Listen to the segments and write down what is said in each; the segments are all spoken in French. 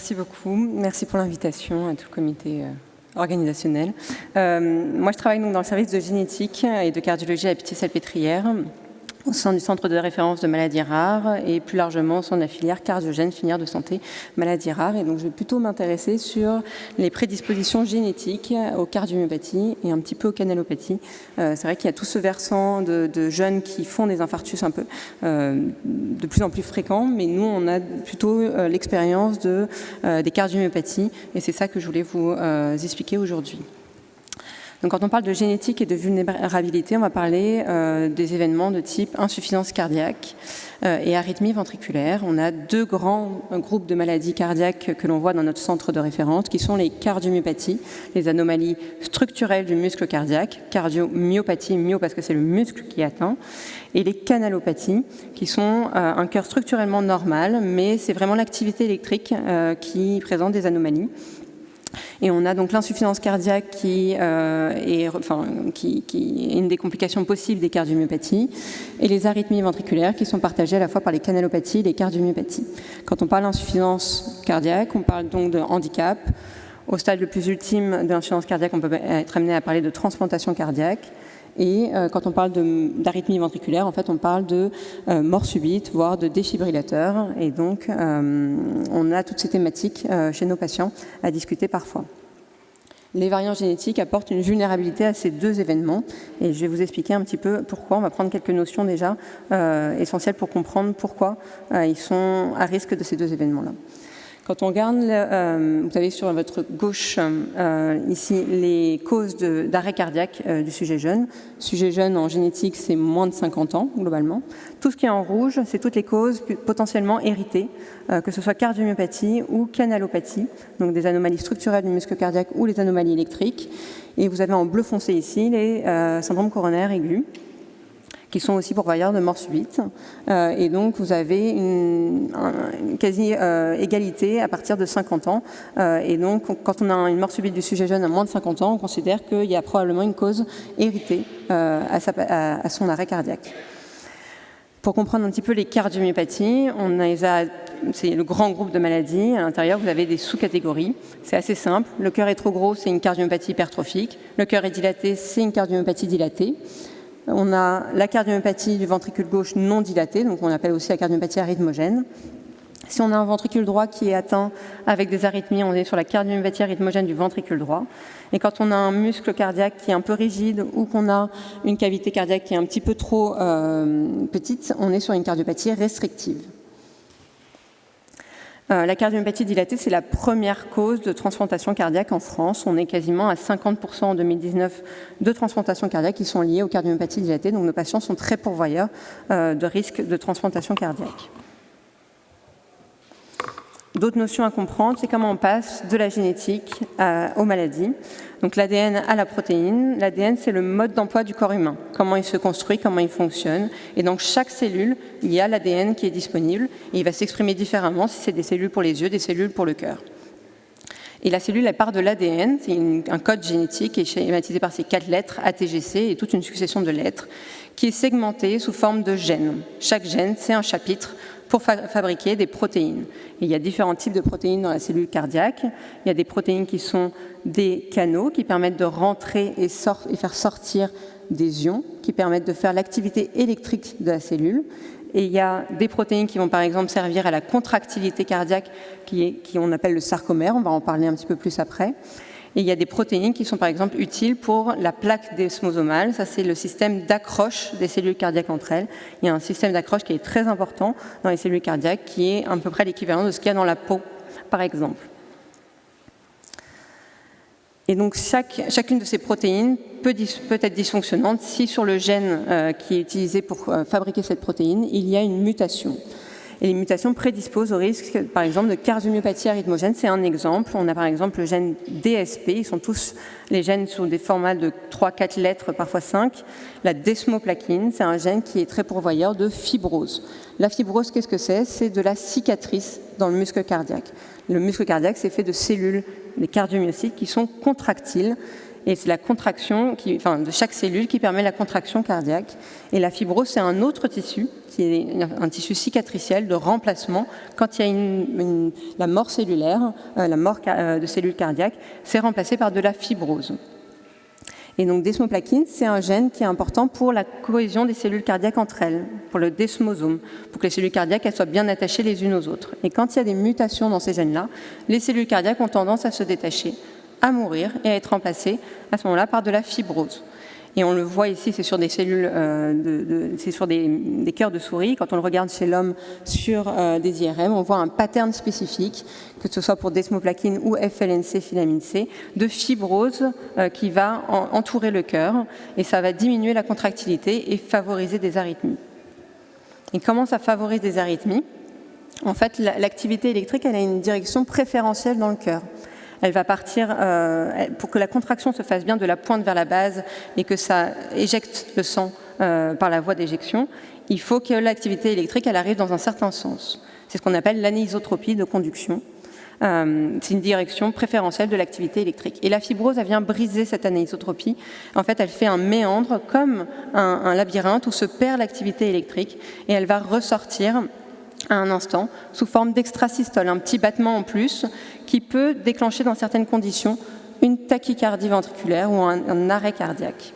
Merci beaucoup. Merci pour l'invitation à tout le comité organisationnel. Moi, je travaille donc dans le service de génétique et de cardiologie à Pitié-Salpêtrière, au sein du centre de référence de maladies rares et plus largement au sein de la filière cardiogène, filière de santé maladies rares. Et donc, je vais plutôt m'intéresser sur les prédispositions génétiques aux cardiomyopathies et un petit peu aux canalopathies. C'est vrai qu'il y a tout ce versant de jeunes qui font des infarctus un peu de plus en plus fréquents, mais nous, on a plutôt l'expérience des cardiomyopathies et c'est ça que je voulais vous expliquer aujourd'hui. Donc, quand on parle de génétique et de vulnérabilité, on va parler des événements de type insuffisance cardiaque et arythmie ventriculaire. On a deux grands groupes de maladies cardiaques que l'on voit dans notre centre de référence, qui sont les cardiomyopathies, les anomalies structurelles du muscle cardiaque, cardiomyopathie, myo parce que c'est le muscle qui est atteint, et les canalopathies, qui sont un cœur structurellement normal, mais c'est vraiment l'activité électrique qui présente des anomalies. Et on a donc l'insuffisance cardiaque qui est une des complications possibles des cardiomyopathies, et les arythmies ventriculaires qui sont partagées à la fois par les canalopathies et les cardiomyopathies. Quand on parle d'insuffisance cardiaque, on parle donc de handicap. Au stade le plus ultime de l'insuffisance cardiaque, on peut être amené à parler de transplantation cardiaque. Et quand on parle d'arythmie ventriculaire, en fait, on parle de mort subite, voire de défibrillateur. Et donc, on a toutes ces thématiques chez nos patients à discuter parfois. Les variants génétiques apportent une vulnérabilité à ces deux événements. Et je vais vous expliquer un petit peu pourquoi. On va prendre quelques notions déjà essentielles pour comprendre pourquoi ils sont à risque de ces deux événements-là. Quand on regarde, vous avez sur votre gauche ici les causes d'arrêt cardiaque du sujet jeune. Sujet jeune en génétique, c'est moins de 50 ans globalement. Tout ce qui est en rouge, c'est toutes les causes potentiellement héritées, que ce soit cardiomyopathie ou canalopathie, donc des anomalies structurelles du muscle cardiaque ou les anomalies électriques. Et vous avez en bleu foncé ici les syndromes coronaires aigus, qui sont aussi pourvoyeurs de mort subite. Et donc, vous avez une quasi-égalité à partir de 50 ans. Et donc, quand on a une mort subite du sujet jeune à moins de 50 ans, on considère qu'il y a probablement une cause héritée à son arrêt cardiaque. Pour comprendre un petit peu les cardiomyopathies, c'est le grand groupe de maladies. À l'intérieur, vous avez des sous-catégories. C'est assez simple. Le cœur est trop gros, c'est une cardiomyopathie hypertrophique. Le cœur est dilaté, c'est une cardiomyopathie dilatée. On a la cardiomyopathie du ventricule gauche non dilatée, donc on appelle aussi la cardiomyopathie arythmogène. Si on a un ventricule droit qui est atteint avec des arythmies, on est sur la cardiomyopathie arythmogène du ventricule droit. Et quand on a un muscle cardiaque qui est un peu rigide ou qu'on a une cavité cardiaque qui est un petit peu trop petite, on est sur une cardiopathie restrictive. La cardiomyopathie dilatée, c'est la première cause de transplantation cardiaque en France. On est quasiment à 50% en 2019 de transplantations cardiaques qui sont liées aux cardiomyopathies dilatées. Donc nos patients sont très pourvoyeurs de risques de transplantation cardiaque. D'autres notions à comprendre, c'est comment on passe de la génétique aux maladies. Donc l'ADN à la protéine. L'ADN, c'est le mode d'emploi du corps humain. Comment il se construit, comment il fonctionne. Et dans chaque cellule, il y a l'ADN qui est disponible. Et il va s'exprimer différemment si c'est des cellules pour les yeux, des cellules pour le cœur. Et la cellule, elle part de l'ADN, c'est un code génétique qui est schématisé par ces 4 lettres, ATGC, et toute une succession de lettres, qui est segmenté sous forme de gènes. Chaque gène, c'est un chapitre pour fabriquer des protéines. Et il y a différents types de protéines dans la cellule cardiaque. Il y a des protéines qui sont des canaux qui permettent de rentrer et faire sortir des ions, qui permettent de faire l'activité électrique de la cellule. Et il y a des protéines qui vont par exemple servir à la contractilité cardiaque, qui on appelle le sarcomère, on va en parler un petit peu plus après. Et il y a des protéines qui sont par exemple utiles pour la plaque desmosomale. Ça, c'est le système d'accroche des cellules cardiaques entre elles. Il y a un système d'accroche qui est très important dans les cellules cardiaques, qui est à peu près l'équivalent de ce qu'il y a dans la peau, par exemple. Et donc, chacune de ces protéines peut être dysfonctionnante si sur le gène qui est utilisé pour fabriquer cette protéine, il y a une mutation. Et les mutations prédisposent au risque, par exemple, de cardiomyopathie arythmogène. C'est un exemple. On a par exemple le gène DSP. Ils sont tous les gènes sous des formats de 3-4 lettres, parfois 5. La desmoplaquine, c'est un gène qui est très pourvoyeur de fibrose. La fibrose, qu'est-ce que c'est? C'est de la cicatrice dans le muscle cardiaque. Le muscle cardiaque, c'est fait de cellules, des cardiomyocytes, qui sont contractiles. et c'est la contraction de chaque cellule qui permet la contraction cardiaque. Et la fibrose, c'est un autre tissu, qui est un tissu cicatriciel de remplacement. Quand il y a la mort cellulaire, la mort de cellules cardiaques, c'est remplacé par de la fibrose. Et donc desmoplaquine, c'est un gène qui est important pour la cohésion des cellules cardiaques entre elles, pour le desmosome, pour que les cellules cardiaques elles soient bien attachées les unes aux autres. Et quand il y a des mutations dans ces gènes-là, les cellules cardiaques ont tendance à se détacher, à mourir et à être remplacées à ce moment-là par de la fibrose. Et on le voit ici, c'est sur des cellules, c'est sur des cœurs de souris. Quand on le regarde chez l'homme sur des IRM, on voit un pattern spécifique, que ce soit pour desmoplaquine ou FLNC, filamine C, de fibrose qui va entourer le cœur, et ça va diminuer la contractilité et favoriser des arythmies. Et comment ça favorise des arythmies? En fait, l'activité électrique, elle a une direction préférentielle dans le cœur. Elle va partir, pour que la contraction se fasse bien de la pointe vers la base et que ça éjecte le sang par la voie d'éjection, il faut que l'activité électrique elle arrive dans un certain sens. C'est ce qu'on appelle l'anisotropie de conduction. C'est une direction préférentielle de l'activité électrique. Et la fibrose, elle vient briser cette anisotropie. En fait, elle fait un méandre comme un labyrinthe où se perd l'activité électrique et elle va ressortir à un instant, sous forme d'extrasystole, un petit battement en plus qui peut déclencher dans certaines conditions une tachycardie ventriculaire ou un arrêt cardiaque.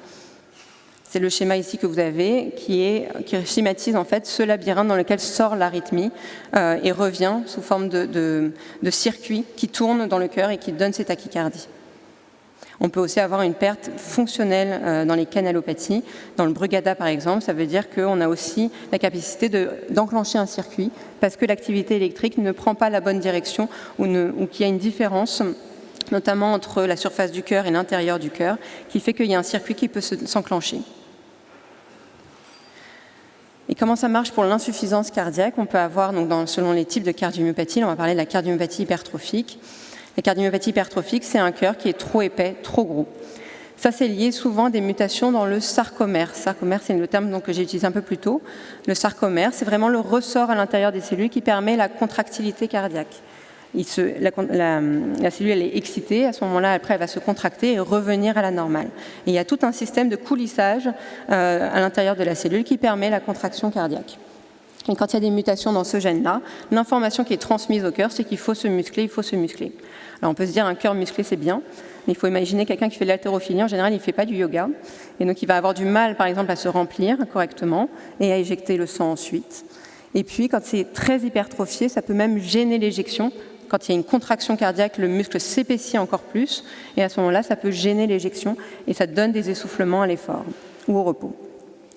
C'est le schéma ici que vous avez qui schématise en fait ce labyrinthe dans lequel sort l'arythmie et revient sous forme de circuit qui tourne dans le cœur et qui donne ces tachycardies. On peut aussi avoir une perte fonctionnelle dans les canalopathies. Dans le Brugada, par exemple, ça veut dire qu'on a aussi la capacité d'enclencher un circuit parce que l'activité électrique ne prend pas la bonne direction ou qu'il y a une différence, notamment entre la surface du cœur et l'intérieur du cœur, qui fait qu'il y a un circuit qui peut s'enclencher. Et comment ça marche pour l'insuffisance cardiaque? On peut avoir, donc, selon les types de cardiomyopathie, on va parler de la cardiomyopathie hypertrophique. La cardiomyopathie hypertrophique, c'est un cœur qui est trop épais, trop gros. Ça, c'est lié souvent à des mutations dans le sarcomère. Sarcomère, c'est le terme que j'ai utilisé un peu plus tôt. Le sarcomère, c'est vraiment le ressort à l'intérieur des cellules qui permet la contractilité cardiaque. La cellule, elle est excitée, à ce moment-là, après, elle va se contracter et revenir à la normale. Et il y a tout un système de coulissage à l'intérieur de la cellule qui permet la contraction cardiaque. Et quand il y a des mutations dans ce gène-là, l'information qui est transmise au cœur, c'est qu'il faut se muscler, il faut se muscler. Alors on peut se dire un cœur musclé, c'est bien, mais il faut imaginer quelqu'un qui fait de l'haltérophilie, en général, il ne fait pas du yoga. Et donc il va avoir du mal, par exemple, à se remplir correctement et à éjecter le sang ensuite. Et puis, quand c'est très hypertrophié, ça peut même gêner l'éjection. Quand il y a une contraction cardiaque, le muscle s'épaissit encore plus. Et à ce moment-là, ça peut gêner l'éjection et ça donne des essoufflements à l'effort ou au repos.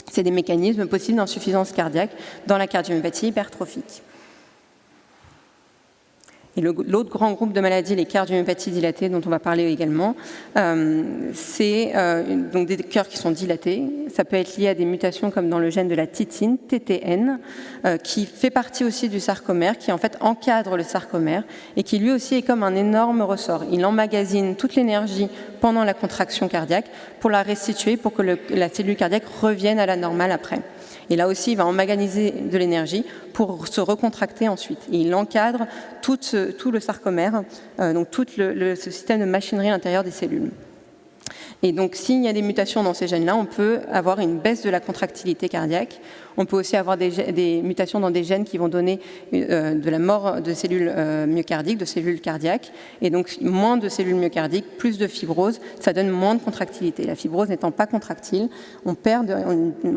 C'est des mécanismes possibles d'insuffisance cardiaque dans la cardiomyopathie hypertrophique. Et l'autre grand groupe de maladies, les cardiomyopathies dilatées, dont on va parler également, c'est donc des cœurs qui sont dilatés. Ça peut être lié à des mutations comme dans le gène de la titine, TTN, qui fait partie aussi du sarcomère, qui en fait encadre le sarcomère et qui lui aussi est comme un énorme ressort. Il emmagasine toute l'énergie pendant la contraction cardiaque pour la restituer, pour que la cellule cardiaque revienne à la normale après. Et là aussi, il va emmagasiner de l'énergie pour se recontracter ensuite. Et il encadre tout le sarcomère, donc tout ce système de machinerie à l'intérieur des cellules. Et donc, s'il y a des mutations dans ces gènes-là, on peut avoir une baisse de la contractilité cardiaque. On peut aussi avoir des mutations dans des gènes qui vont donner de la mort de cellules myocardiques, de cellules cardiaques. Et donc, moins de cellules myocardiques, plus de fibrose, ça donne moins de contractilité. La fibrose n'étant pas contractile, on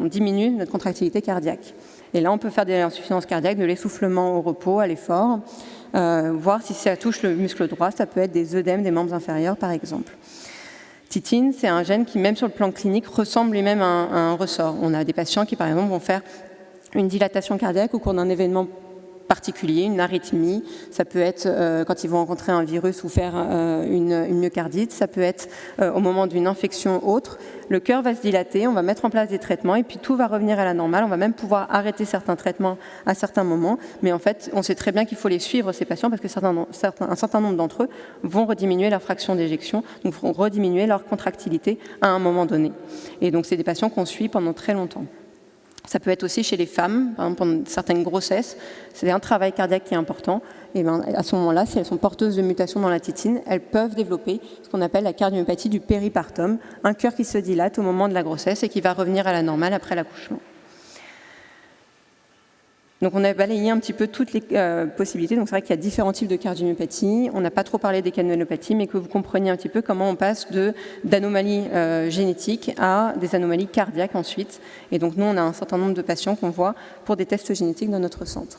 diminue notre contractilité cardiaque. Et là, on peut faire des insuffisances cardiaques, de l'essoufflement au repos, à l'effort, voir si ça touche le muscle droit, ça peut être des œdèmes des membres inférieurs, par exemple. Titine, c'est un gène qui, même sur le plan clinique, ressemble lui-même à un ressort. On a des patients qui, par exemple, vont faire une dilatation cardiaque au cours d'un événement particulier, une arythmie. Ça peut être quand ils vont rencontrer un virus ou faire une myocardite. Ça peut être au moment d'une infection autre. Le cœur va se dilater, on va mettre en place des traitements et puis tout va revenir à la normale. On va même pouvoir arrêter certains traitements à certains moments. Mais en fait, on sait très bien qu'il faut les suivre, ces patients, parce que un certain nombre d'entre eux vont rediminuer leur fraction d'éjection, donc vont rediminuer leur contractilité à un moment donné. Et donc, c'est des patients qu'on suit pendant très longtemps. Ça peut être aussi chez les femmes, par exemple pendant certaines grossesses, c'est un travail cardiaque qui est important. Et bien, à ce moment-là, si elles sont porteuses de mutations dans la tétine, elles peuvent développer ce qu'on appelle la cardiomyopathie du péripartum, un cœur qui se dilate au moment de la grossesse et qui va revenir à la normale après l'accouchement. Donc on a balayé un petit peu toutes les possibilités. Donc c'est vrai qu'il y a différents types de cardiomyopathie. On n'a pas trop parlé des canalopathies, mais que vous compreniez un petit peu comment on passe d'anomalies génétiques à des anomalies cardiaques ensuite. Et donc nous, on a un certain nombre de patients qu'on voit pour des tests génétiques dans notre centre.